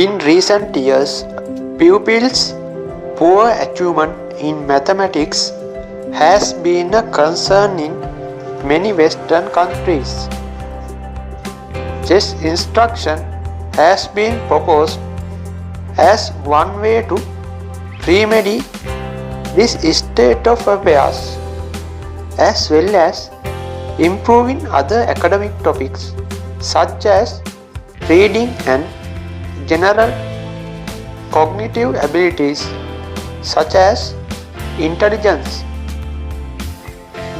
In recent years, pupils' poor achievement in mathematics has been a concern in many Western countries. Chess instruction has been proposed as one way to remedy this state of affairs, as well as improving other academic topics such as reading and general cognitive abilities such as intelligence.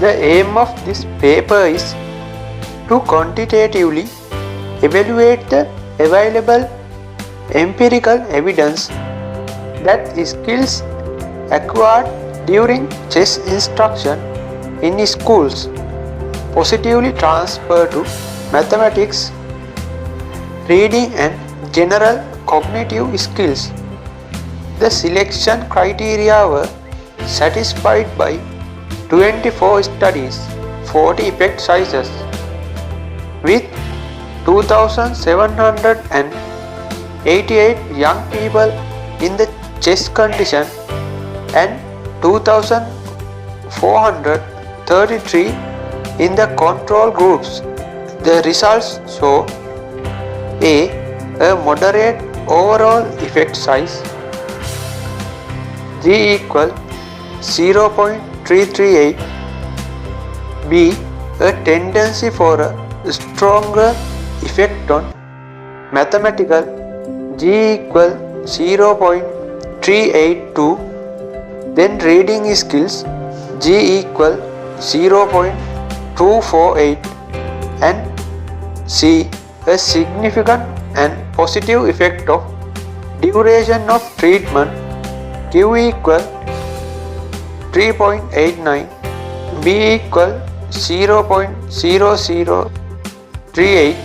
The aim of this paper is to quantitatively evaluate the available empirical evidence that skills acquired during chess instruction in schools positively transfer to mathematics, reading and general cognitive skills. The selection criteria were satisfied by 24 studies, 40 effect sizes, with 2,788 young people in the chess condition and 2,433 in the control groups. The results show A moderate overall effect size, G equal 0.338, B a tendency for a stronger effect on mathematical, G equal 0.382, then reading skills, G equal 0.248, and C a significant and positive effect of duration of treatment, Q equal 3.89, B equal 0.0038,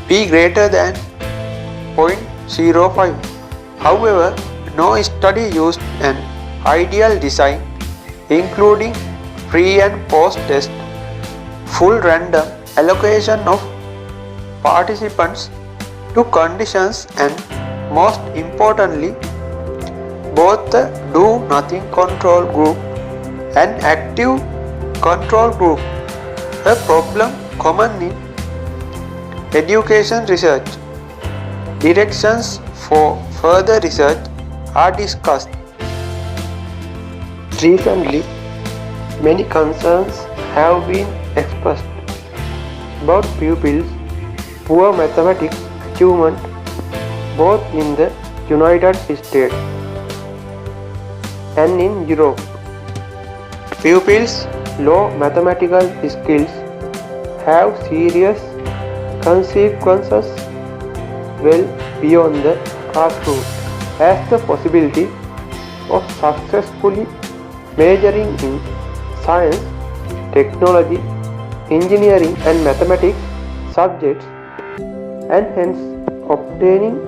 P greater than 0.05. However, no study used an ideal design including pre and post test, full random allocation of participants to conditions, and most importantly, both the do-nothing control group and active control group, a problem common in education research. Directions for further research are discussed. Recently, many concerns have been expressed about pupils' poor mathematics achievement both in the United States and in Europe. Pupils' low mathematical skills have serious consequences well beyond the classroom, as the possibility of successfully majoring in science, technology, engineering and mathematics subjects, and hence obtaining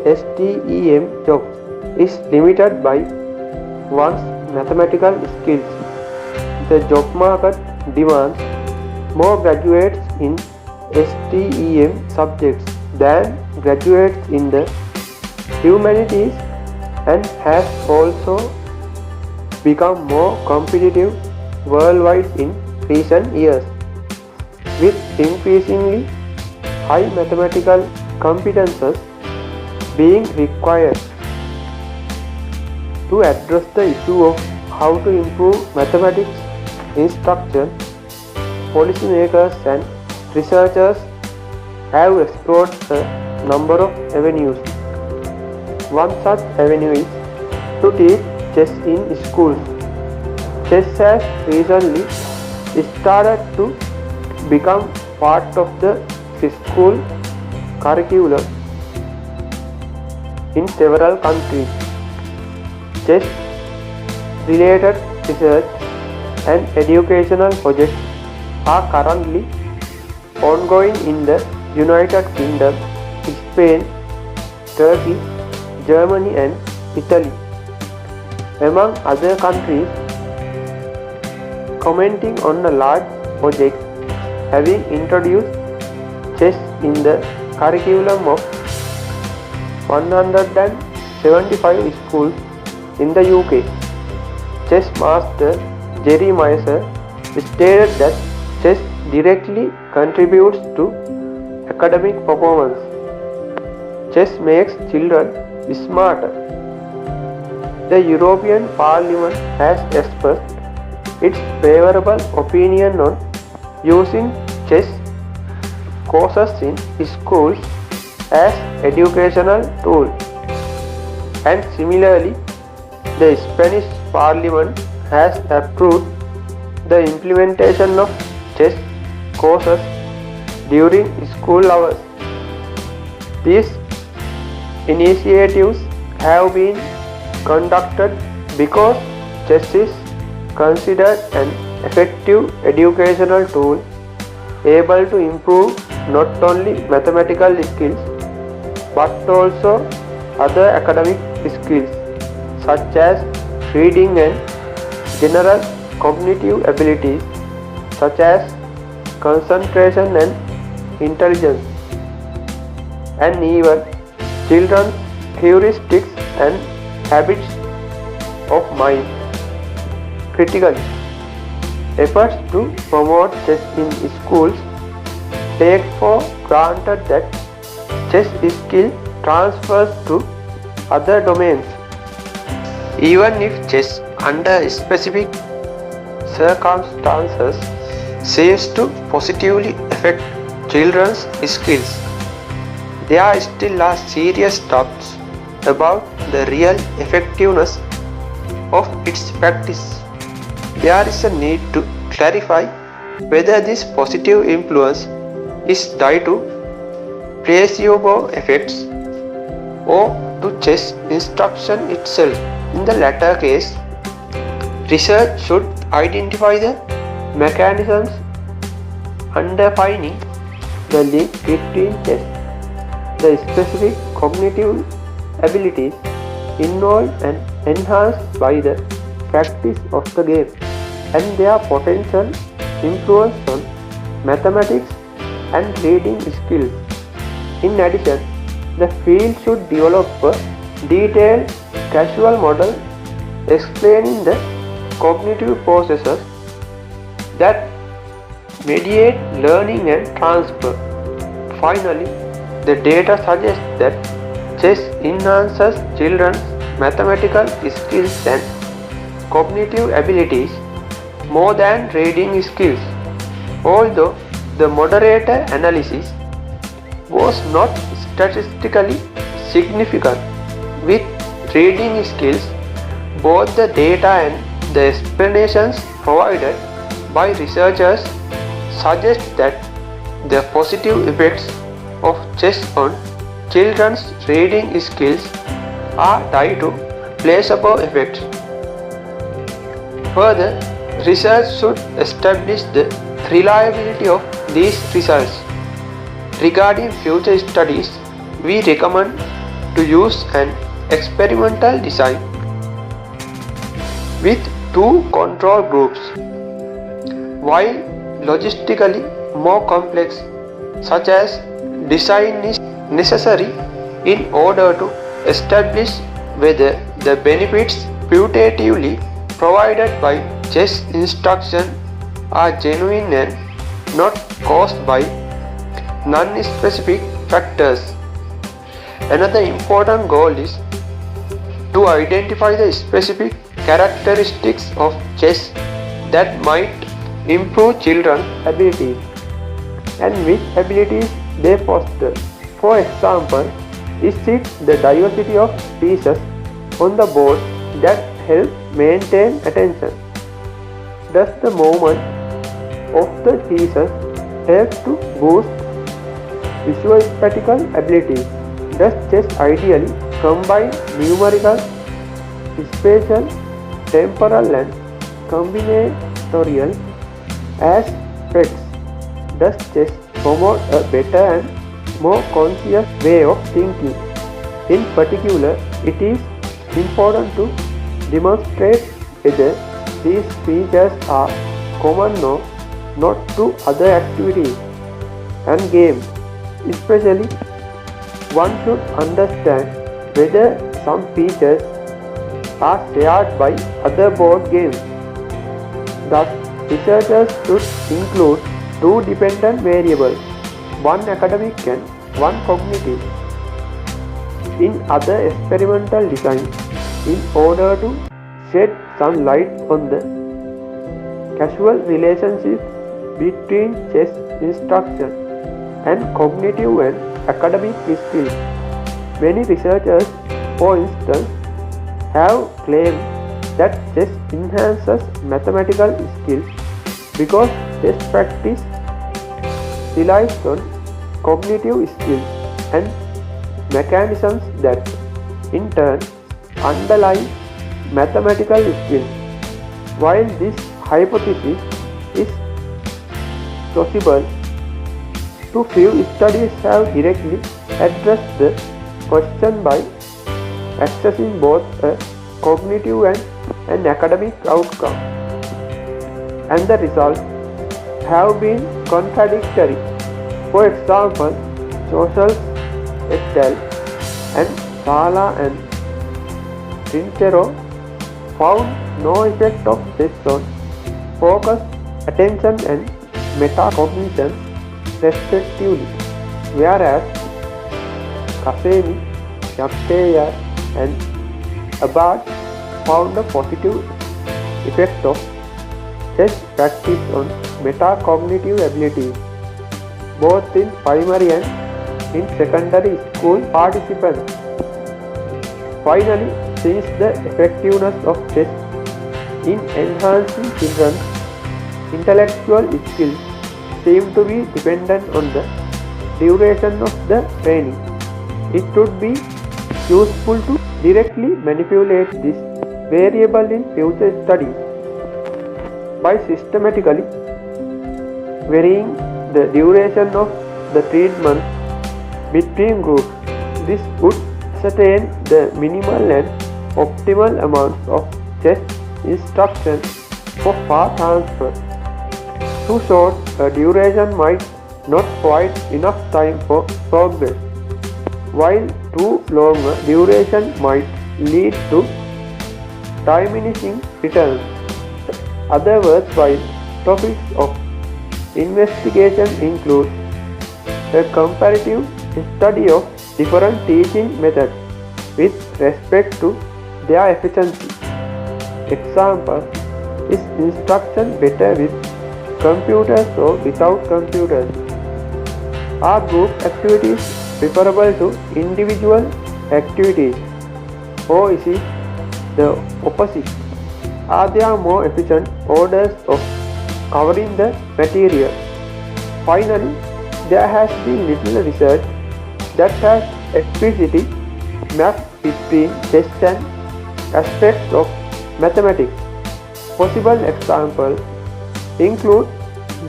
STEM jobs is limited by one's mathematical skills. The job market demands more graduates in STEM subjects than graduates in the humanities and has also become more competitive worldwide in recent years, with increasingly high mathematical competences being required. To address the issue of how to improve mathematics instruction, policymakers and researchers have explored a number of avenues. One such avenue is to teach chess in schools. Chess has recently started to become part of the school curriculum in several countries. Chess-related research and educational projects are currently ongoing in the United Kingdom, Spain, Turkey, Germany and Italy, among other countries. Commenting on a large project having introduced chess in the curriculum of 175 schools in the UK. Chess master Jerry Meiser stated that chess directly contributes to academic performance. Chess makes children smarter. The European Parliament has expressed its favorable opinion on using chess courses in schools as educational tool. And similarly, the Spanish Parliament has approved the implementation of chess courses during school hours. These initiatives have been conducted because chess is considered an effective educational tool able to improve not only mathematical skills but also other academic skills such as reading and general cognitive abilities such as concentration and intelligence, and even children's heuristics and habits of mind. Critically, efforts to promote chess in schools take for granted that chess skill transfers to other domains. Even if chess under specific circumstances seems to positively affect children's skills, there still are serious doubts about the real effectiveness of its practice. There is a need to clarify whether this positive influence is tied to placebo effects or to chess instruction itself. In the latter case, research should identify the mechanisms underpinning the link between chess, the specific cognitive abilities involved and enhanced by the practice of the game, and their potential influence on mathematics and reading skills. In addition, the field should develop a detailed causal model explaining the cognitive processes that mediate learning and transfer. Finally, the data suggests that chess enhances children's mathematical skills and cognitive abilities more than reading skills. Although the moderator analysis was not statistically significant with reading skills, both the data and the explanations provided by researchers suggest that the positive effects of chess on children's reading skills are tied to placebo effects. Further, research should establish the reliability of these results. Regarding future studies, we recommend to use an experimental design with two control groups. While logistically more complex, such as design is necessary in order to establish whether the benefits putatively provided by chess instruction are genuine and not caused by non-specific factors. Another important goal is to identify the specific characteristics of chess that might improve children's abilities and which abilities they foster. For example, is it the diversity of pieces on the board that help maintain attention? Does the movement of the pieces help to boost visuospatial abilities? Does chess ideally combine numerical, spatial, temporal and combinatorial aspects? Does chess promote a better and more conscious way of thinking? In particular, it is important to demonstrate whether these features are common or not to other activities and games, especially one should understand whether some features are shared by other board games. Thus, researchers should include two dependent variables, one academic and one cognitive, in other experimental design in order to shed some light on the causal relationship between chess instruction and cognitive and academic skills. Many researchers, for instance, have claimed that chess enhances mathematical skills because chess practice relies on cognitive skills and mechanisms that, in turn, underlie mathematical skills. While this hypothesis is plausible, too few studies have directly addressed the question by assessing both a cognitive and an academic outcome, and the results have been contradictory. For example, Social et al. And Sala and Trinchero found no effect of chess on focus, attention and metacognition respectively, whereas Kasemi, Yapteya and Abad found a positive effect of chess practice on metacognitive abilities, both in primary and in secondary school participants. Finally, since the effectiveness of chess in enhancing children's intellectual skills seem to be dependent on the duration of the training, it would be useful to directly manipulate this variable in future studies by systematically varying the duration of the treatment between groups. This would ascertain the minimal and optimal amounts of chess instruction for far transfer. Too short a duration might not provide enough time for progress, while too long a duration might lead to diminishing returns. Other worthwhile topics of investigation include a comparative study of different teaching methods with respect to their efficiency. Example, is instruction better with computers or without computers? Are group activities preferable to individual activities, or is it the opposite? Are there more efficient orders of covering the material? Finally, there has been little research that has explicitly mapped between chess and aspects of mathematics. Possible examples include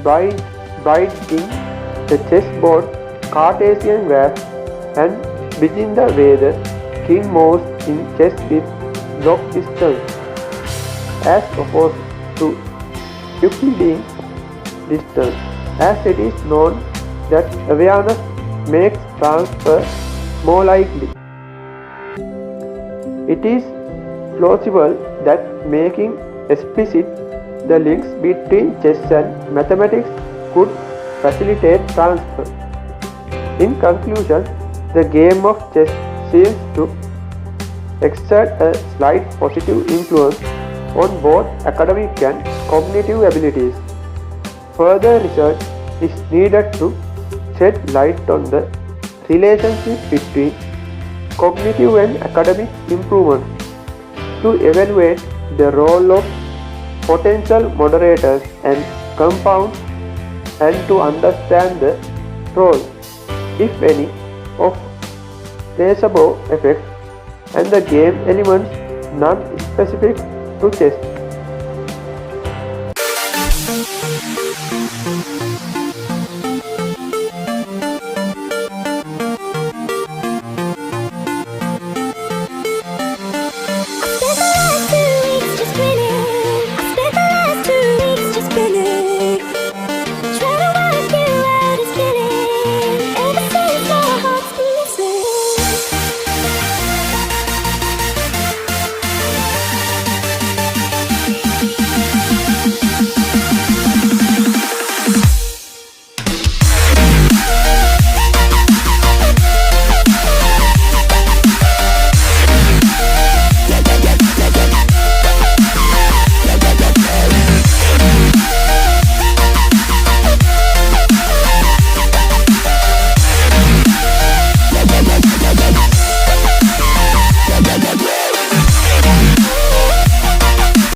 bridging the chessboard Cartesian graphs and begin the way the king moves in chess with block distance, as opposed to Euclidean distance, as it is known that awareness makes transfer more likely. It is plausible that making explicit the links between chess and mathematics could facilitate transfer. In conclusion, the game of chess seems to exert a slight positive influence on both academic and cognitive abilities. Further research is needed to shed light on the relationship between cognitive and academic improvement, to evaluate the role of potential moderators and compounds, and to understand the role, if any, of placebo effects and the game elements non-specific to chess.